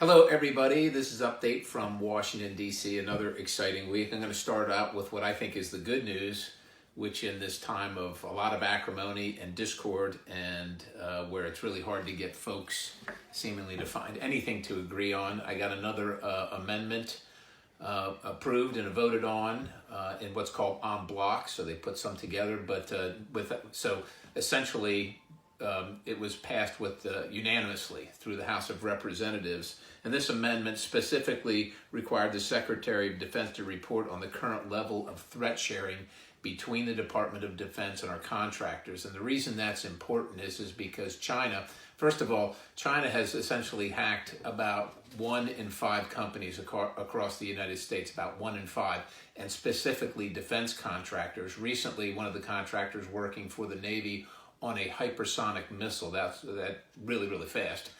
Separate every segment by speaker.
Speaker 1: Hello, everybody. This is Update from Washington, D.C. Another exciting week. I'm going to start out with what I think is the good news, which in this time of a lot of acrimony and discord and where it's really hard to get folks seemingly to find anything to agree on, I got another amendment approved and voted on in what's called en bloc. So they put some together, but so essentially it was passed with unanimously through the House of Representatives. And this amendment specifically required the Secretary of Defense to report on the current level of threat sharing between the Department of Defense and our contractors. And the reason that's important is because China, first of all, China has essentially hacked about 1 in 5 companies across the United States, about 1 in 5, and specifically defense contractors. Recently, one of the contractors working for the Navy on a hypersonic missile that really fast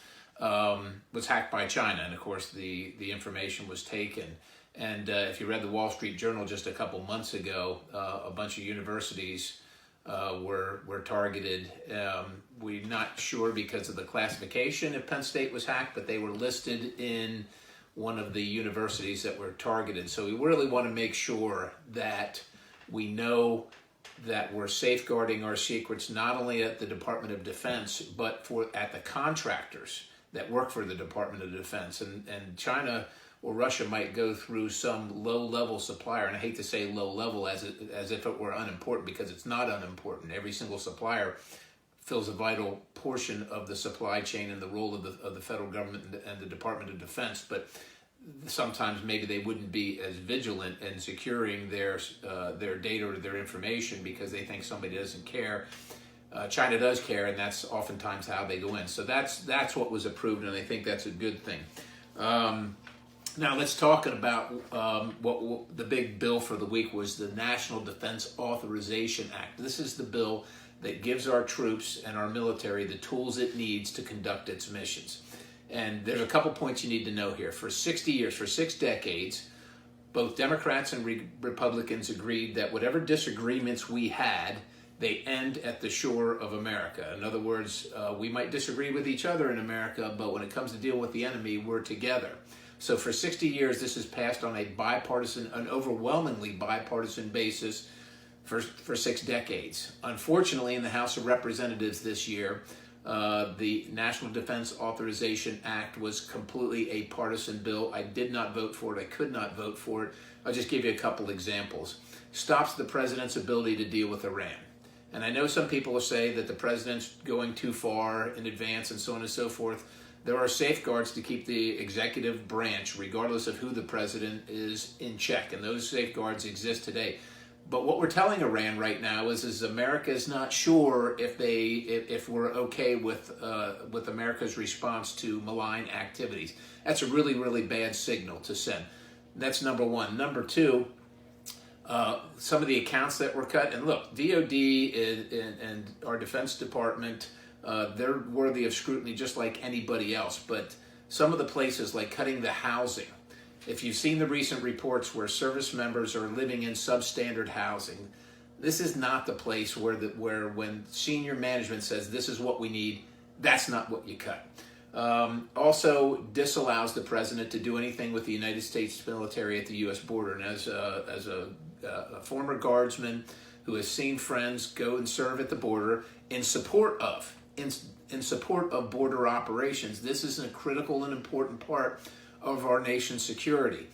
Speaker 1: was hacked by China, and of course the information was taken. And if you read the Wall Street Journal just a couple months ago, a bunch of universities were targeted. We're not sure because of the classification if Penn State was hacked, but they were listed in one of the universities that were targeted. So we really want to make sure that we know that we're safeguarding our secrets not only at the Department of Defense, but at the contractors that work for the Department of Defense. And China or Russia might go through some low-level supplier, and I hate to say low-level as if it were unimportant, because it's not unimportant. Every single supplier fills a vital portion of the supply chain and the role of the federal government and the Department of Defense, but sometimes maybe they wouldn't be as vigilant in securing their data or their information because they think somebody doesn't care. China does care, and that's oftentimes how they go in. So that's what was approved, and I think that's a good thing. Now let's talk about what the big bill for the week was, the National Defense Authorization Act. This is the bill that gives our troops and our military the tools it needs to conduct its missions. And there's a couple points you need to know here. For 60 years, for 6 decades, both Democrats and Republicans agreed that whatever disagreements we had, they end at the shore of America. In other words, we might disagree with each other in America, but when it comes to deal with the enemy, we're together. So for 60 years, this has passed on an overwhelmingly bipartisan basis for 6 decades. Unfortunately, in the House of Representatives this year, the National Defense Authorization Act was completely a partisan bill. I did not vote for it. I could not vote for it. I'll just give you a couple examples. Stops the president's ability to deal with Iran. And I know some people will say that the president's going too far in advance and so on and so forth. There are safeguards to keep the executive branch, regardless of who the president is, in check. And those safeguards exist today. But what we're telling Iran right now is America is not sure if we're okay with America's response to malign activities. That's a really bad signal to send. That's number one. Number two, some of the accounts that were cut. And look, DOD and our Defense Department, they're worthy of scrutiny just like anybody else. But some of the places, like cutting the housing, if you've seen the recent reports where service members are living in substandard housing, this is not the place where when senior management says this is what we need, that's not what you cut. Also disallows the president to do anything with the United States military at the U.S. border. And as a former guardsman who has seen friends go and serve at the border in support of border operations, this is a critical and important part of our nation's security.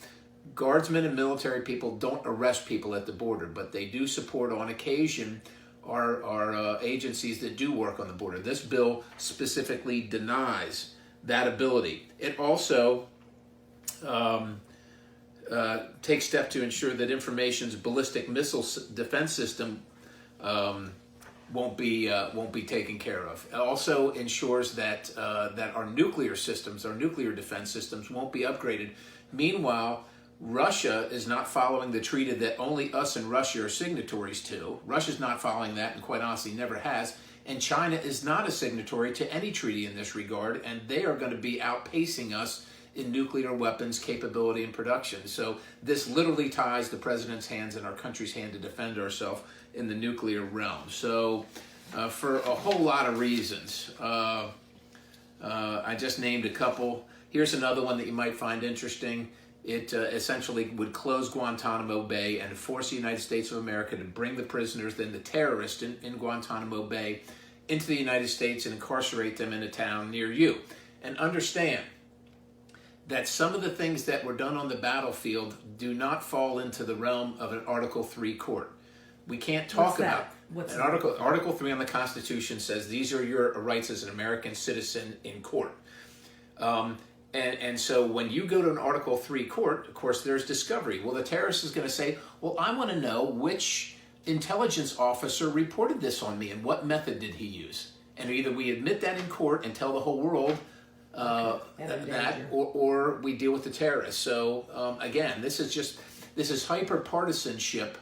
Speaker 1: Guardsmen and military people don't arrest people at the border, but they do support on occasion our agencies that do work on the border. This bill specifically denies that ability. It also takes steps to ensure that information's ballistic missile defense system won't be taken care of. It also ensures that our nuclear systems, our nuclear defense systems, won't be upgraded. Meanwhile, Russia is not following the treaty that only us and Russia are signatories to. Russia's not following that, and quite honestly never has. And China is not a signatory to any treaty in this regard, and they are going to be outpacing us in nuclear weapons capability and production. So this literally ties the president's hands and our country's hand to defend ourselves in the nuclear realm. So for a whole lot of reasons, I just named a couple. Here's another one that you might find interesting. It essentially would close Guantanamo Bay and force the United States of America to bring the prisoners, then the terrorists in Guantanamo Bay, into the United States and incarcerate them in a town near you. And understand that some of the things that were done on the battlefield do not fall into the realm of an Article 3 court. We can't talk about
Speaker 2: What's
Speaker 1: Article 3 on the Constitution says these are your rights as an American citizen in court. And so when you go to an Article 3 court, of course, there's discovery. Well, the terrorist is going to say, well, I want to know which intelligence officer reported this on me and what method did he use. And either we admit that in court and tell the whole world that, or we deal with the terrorists. So again, this is hyper-partisanship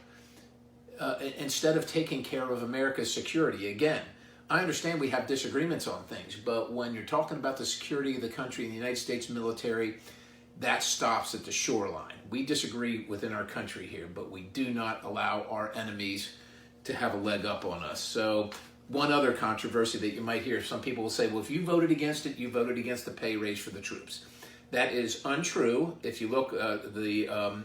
Speaker 1: instead of taking care of America's security. Again, I understand we have disagreements on things, but when you're talking about the security of the country and the United States military, that stops at the shoreline. We disagree within our country here, but we do not allow our enemies to have a leg up on us. So one other controversy that you might hear, some people will say, well, if you voted against it, you voted against the pay raise for the troops. That is untrue. If you look, the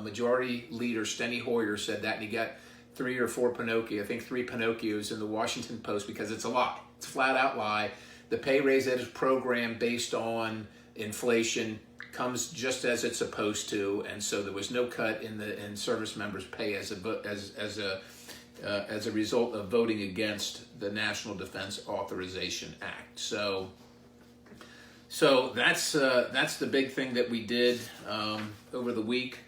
Speaker 1: majority leader, Steny Hoyer, said that, and he got 3 or 4 Pinocchio, I think 3 Pinocchios in the Washington Post, because it's a lie. It's a flat out lie. The pay raise that is programmed based on inflation comes just as it's supposed to, and so there was no cut in service members' pay as a result of voting against the National Defense Authorization Act. So that's the big thing that we did over the week.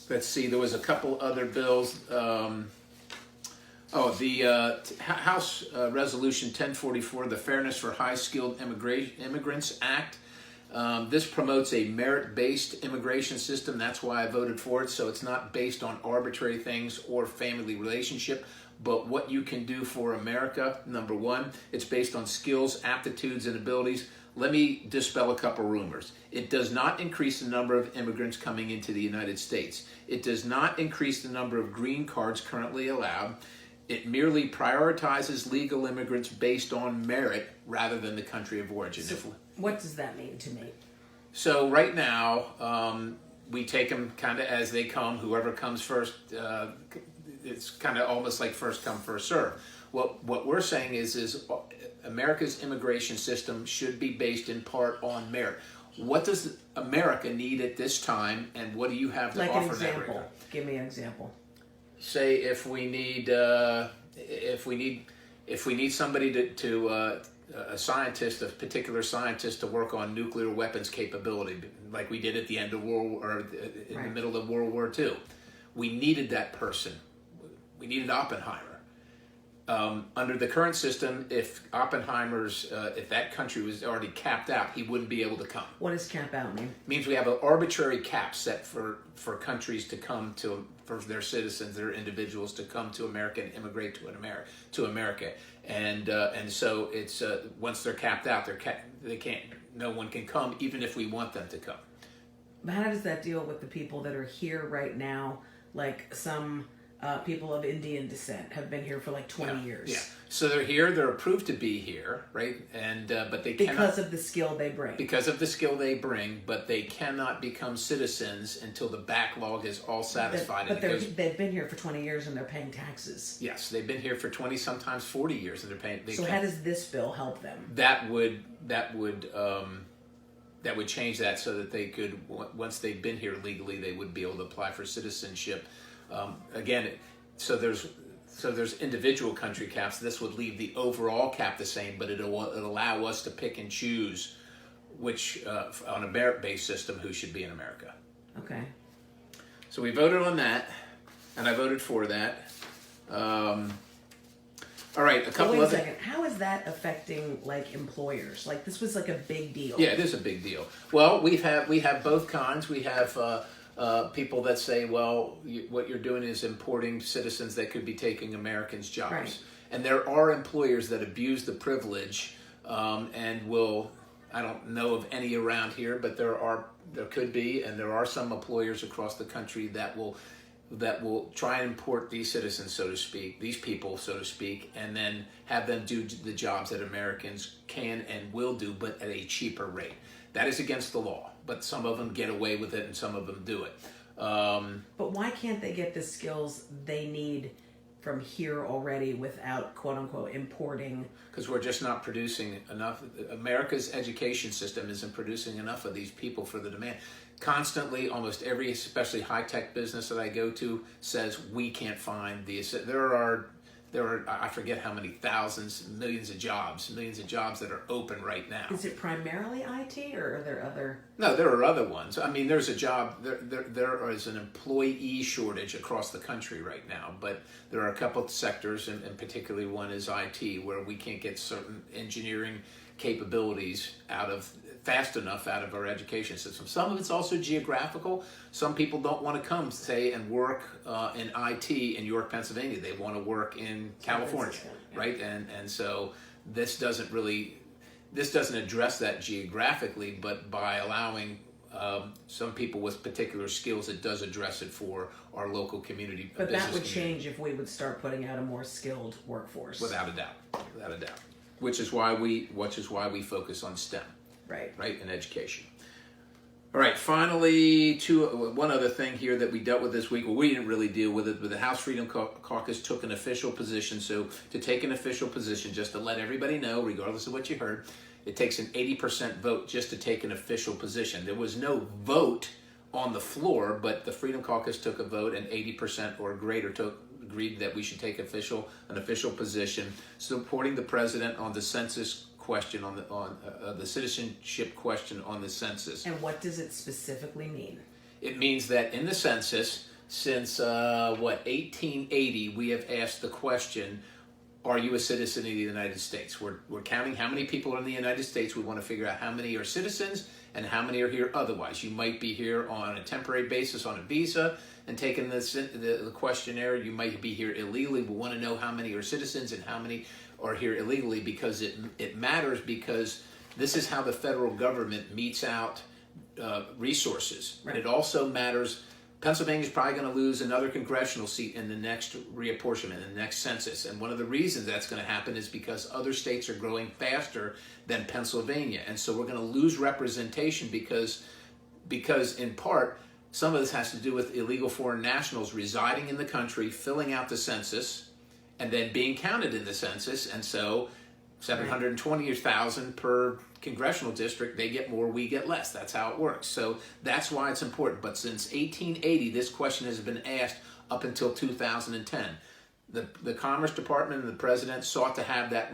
Speaker 1: Let's see, there was a couple other bills. House Resolution 1044, the Fairness for High-Skilled Immigrants Act. This promotes a merit-based immigration system. That's why I voted for it. So it's not based on arbitrary things or family relationship, but what you can do for America. Number one, it's based on skills, aptitudes, and abilities. Let me dispel a couple rumors. It does not increase the number of immigrants coming into the United States. It does not increase the number of green cards currently allowed. It merely prioritizes legal immigrants based on merit rather than the country of origin.
Speaker 2: So what does that mean to me?
Speaker 1: So right now, we take them kind of as they come. Whoever comes first, it's kind of almost like first come, first serve. What we're saying is America's immigration system should be based in part on merit. What does America need at this time, and what do you have to offer in that regard?
Speaker 2: Give me an example.
Speaker 1: Say if we need somebody to a scientist, a particular scientist, to work on nuclear weapons capability, like we did at the end of the middle of World War II. We needed that person. We needed Oppenheimer. Under the current system, if if that country was already capped out, he wouldn't be able to come.
Speaker 2: What does cap out mean?
Speaker 1: It means we have an arbitrary cap set for countries to come to, for their citizens, their individuals to come to America and immigrate to America. And so it's once they're capped out, they can't. No one can come, even if we want them to come.
Speaker 2: But how does that deal with the people that are here right now? Like some people of Indian descent have been here for like 20 years.
Speaker 1: Yeah. So they're here. They're approved to be here, right? And but they cannot,
Speaker 2: because of the skill they bring.
Speaker 1: Because of the skill they bring, but they cannot become citizens until the backlog is all satisfied.
Speaker 2: But they've been here for 20 years and they're paying taxes.
Speaker 1: Yes, they've been here for 20, sometimes 40 years, and they're paying.
Speaker 2: So how does this bill help them?
Speaker 1: That would change that so that they could, once they've been here legally, they would be able to apply for citizenship. So there's individual country caps. This would leave the overall cap the same, but it'll allow us to pick and choose which, on a merit-based system, who should be in America.
Speaker 2: Okay.
Speaker 1: So we voted on that, and I voted for that. All right,
Speaker 2: Wait a second. How is that affecting like employers? Like this was like a big deal.
Speaker 1: Yeah, it is a big deal. Well, we have both kinds. We have people that say, well, what you're doing is importing citizens that could be taking Americans' jobs.
Speaker 2: Right.
Speaker 1: And there are employers that abuse the privilege and will, I don't know of any around here, but there could be, and there are some employers across the country that will that will try and import these citizens, so to speak, these people, so to speak, and then have them do the jobs that Americans can and will do, but at a cheaper rate. That is against the law, but some of them get away with it and some of them do it.
Speaker 2: But why can't they get the skills they need from here already without, quote unquote, importing?
Speaker 1: Because we're just not producing enough. America's education system isn't producing enough of these people for the demand. Constantly, almost every, especially high-tech business that I go to, says we can't find these. There are, I forget how many thousands, millions of jobs that are open right now.
Speaker 2: Is it primarily IT, or are there other?
Speaker 1: No, there are other ones. I mean, there's a job, there is an employee shortage across the country right now, but there are a couple of sectors, and particularly one is IT, where we can't get certain engineering capabilities fast enough out of our education system. Some of it's also geographical. Some people don't want to come, say, and work in IT in York, Pennsylvania. They want to work in California, right? And so this doesn't address that geographically, but by allowing some people with particular skills, it does address it for our local community.
Speaker 2: But that would change if we would start putting out a more skilled workforce.
Speaker 1: Without a doubt. Which is why we focus on STEM. Right, in education. All right, finally, one other thing here that we dealt with this week. Well, we didn't really deal with it, but the House Freedom Caucus took an official position. So to take an official position, just to let everybody know, regardless of what you heard, it takes an 80% vote just to take an official position. There was no vote on the floor, but the Freedom Caucus took a vote, and 80% or greater agreed that we should take an official position, supporting the president on the census question, on the citizenship question on the census.
Speaker 2: And what does it specifically mean?
Speaker 1: It means that in the census, since 1880, we have asked the question, are you a citizen of the United States? We're counting how many people are in the United States. We want to figure out how many are citizens and how many are here otherwise. You might be here on a temporary basis on a visa and taking the questionnaire. You might be here illegally. We want to know how many are citizens and how many are here illegally, because it matters, because this is how the federal government metes out resources. Right. It also matters. Pennsylvania is probably going to lose another congressional seat in the next reapportionment, in the next census. And one of the reasons that's going to happen is because other states are growing faster than Pennsylvania. And so we're going to lose representation because in part, some of this has to do with illegal foreign nationals residing in the country, filling out the census, and then being counted in the census. And so 720,000 per congressional district, they get more, we get less. That's how it works. So that's why it's important. But since 1880, this question has been asked up until 2010. The Commerce Department and the President sought to have that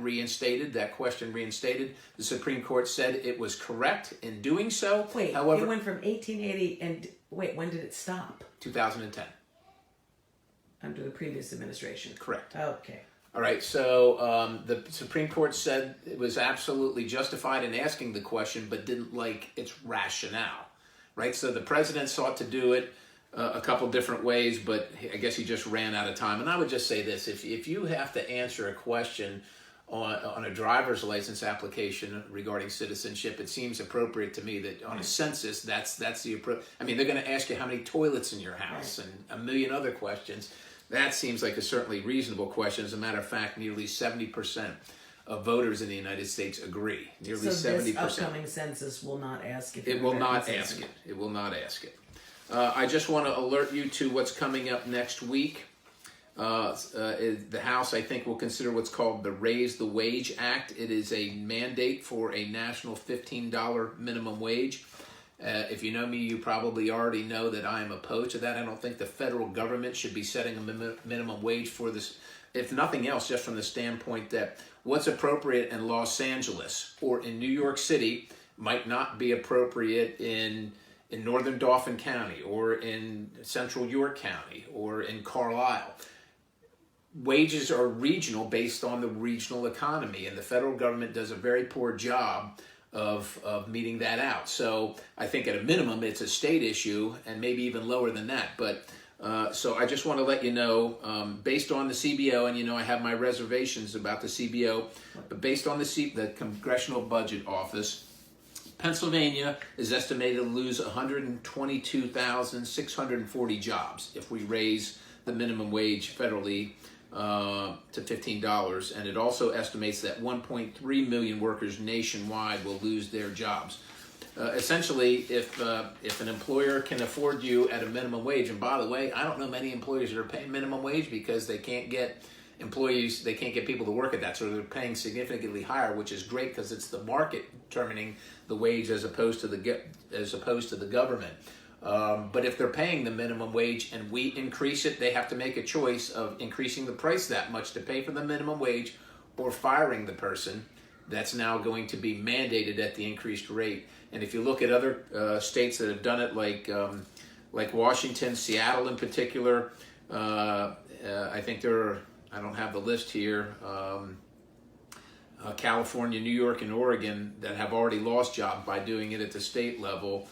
Speaker 1: question reinstated. The Supreme Court said it was correct in doing so.
Speaker 2: Wait,
Speaker 1: however,
Speaker 2: it went from 1880 and when did it stop?
Speaker 1: 2010.
Speaker 2: Under the previous administration.
Speaker 1: Correct.
Speaker 2: Okay.
Speaker 1: All right, so the Supreme Court said it was absolutely justified in asking the question, but didn't like its rationale, right? So the president sought to do it a couple different ways, but I guess he just ran out of time. And I would just say this, if you have to answer a question on a driver's license application regarding citizenship, it seems appropriate to me that on a census, that's the approach. I mean, they're going to ask you how many toilets in your house and a million other questions. That seems like a certainly reasonable question. As a matter of fact, nearly 70% of voters in the United States agree. Nearly 70%. So this
Speaker 2: upcoming census will not ask if
Speaker 1: it will not ask it. It will not ask it. I just want to alert you to what's coming up next week. The House, I think, will consider what's called the Raise the Wage Act. It is a mandate for a national $15 minimum wage. If you know me, you probably already know that I am opposed to that. I don't think the federal government should be setting a minimum wage for this, if nothing else, just from the standpoint that what's appropriate in Los Angeles or in New York City might not be appropriate in northern Dauphin County or in central York County or in Carlisle. Wages are regional based on the regional economy, and the federal government does a very poor job of meeting that out. So I think at a minimum it's a state issue, and maybe even lower than that. But so I just want to let you know, based on the CBO, and I have my reservations about the CBO, but based on the Congressional Budget Office, Pennsylvania is estimated to lose 122,640 jobs if we raise the minimum wage federally to $15, and it also estimates that 1.3 million workers nationwide will lose their jobs. Essentially, if an employer can afford you at a minimum wage, and by the way, I don't know many employers that are paying minimum wage because they can't get people to work at that, so they're paying significantly higher, which is great because it's the market determining the wage as opposed to the government. But if they're paying the minimum wage and we increase it, they have to make a choice of increasing the price that much to pay for the minimum wage or firing the person that's now going to be mandated at the increased rate. And if you look at other states that have done it, like Washington, Seattle in particular, I think I don't have the list here, California, New York, and Oregon that have already lost jobs by doing it at the state level.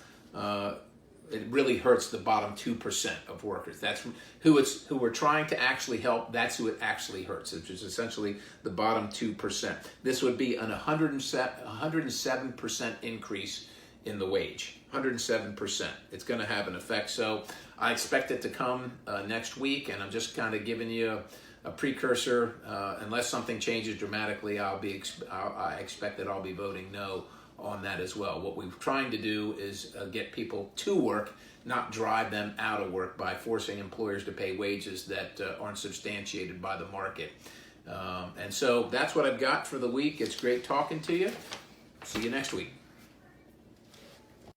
Speaker 1: It really hurts the bottom 2% of workers. That's who we're trying to actually help. That's who it actually hurts, which is essentially the bottom 2%. This would be an 107% increase in the wage. 107%. It's going to have an effect. So I expect it to come next week, and I'm just kind of giving you a precursor. Unless something changes dramatically, I expect that I'll be voting no on that as well. What we're trying to do is get people to work, not drive them out of work by forcing employers to pay wages that aren't substantiated by the market. And so that's what I've got for the week. It's great talking to you. See you next week.